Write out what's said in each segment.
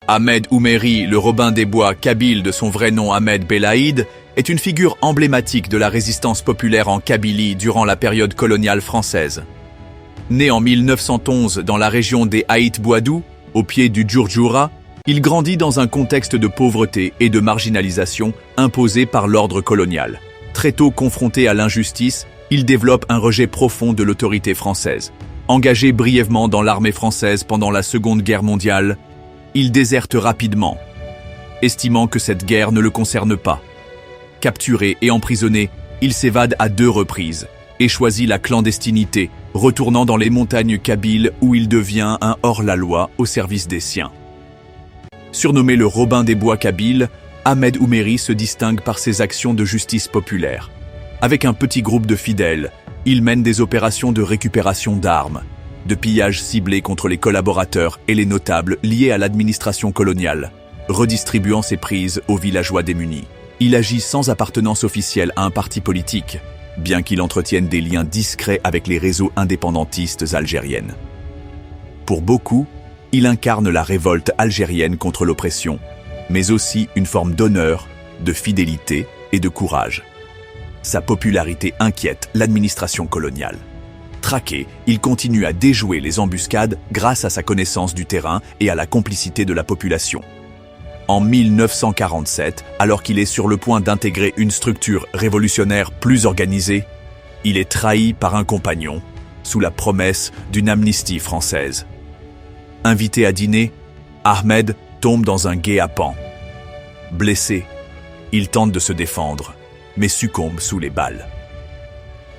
Ahmed Oumeri, le Robin des Bois kabyle de son vrai nom Ahmed Belaïd, est une figure emblématique de la résistance populaire en Kabylie durant la période coloniale française. Né en 1911 dans la région des Haït Bouadou, au pied du Djourdjoura, il grandit dans un contexte de pauvreté et de marginalisation imposé par l'ordre colonial. Très tôt confronté à l'injustice, il développe un rejet profond de l'autorité française. Engagé brièvement dans l'armée française pendant la Seconde Guerre mondiale, il déserte rapidement, estimant que cette guerre ne le concerne pas. Capturé et emprisonné, il s'évade à 2 reprises et choisit la clandestinité, retournant dans les montagnes kabyles où il devient un hors-la-loi au service des siens. Surnommé le Robin des Bois kabyle, Ahmed Oumeri se distingue par ses actions de justice populaire. Avec un petit groupe de fidèles, il mène des opérations de récupération d'armes, de pillage ciblés contre les collaborateurs et les notables liés à l'administration coloniale, redistribuant ses prises aux villageois démunis. Il agit sans appartenance officielle à un parti politique, bien qu'il entretienne des liens discrets avec les réseaux indépendantistes algériennes. Pour beaucoup, il incarne la révolte algérienne contre l'oppression, mais aussi une forme d'honneur, de fidélité et de courage. Sa popularité inquiète l'administration coloniale. Traqué, il continue à déjouer les embuscades grâce à sa connaissance du terrain et à la complicité de la population. En 1947, alors qu'il est sur le point d'intégrer une structure révolutionnaire plus organisée, il est trahi par un compagnon, sous la promesse d'une amnistie française. Invité à dîner, Ahmed tombe dans un guet-apens. Blessé, il tente de se défendre, mais succombe sous les balles.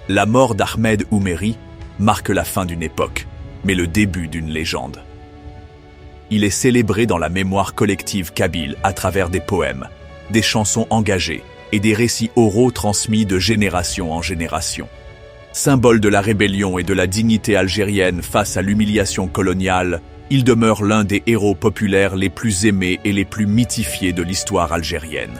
La mort d'Ahmed Oumeri marque la fin d'une époque, mais le début d'une légende. Il est célébré dans la mémoire collective kabyle à travers des poèmes, des chansons engagées et des récits oraux transmis de génération en génération. Symbole de la rébellion et de la dignité algérienne face à l'humiliation coloniale, il demeure l'un des héros populaires les plus aimés et les plus mythifiés de l'histoire algérienne.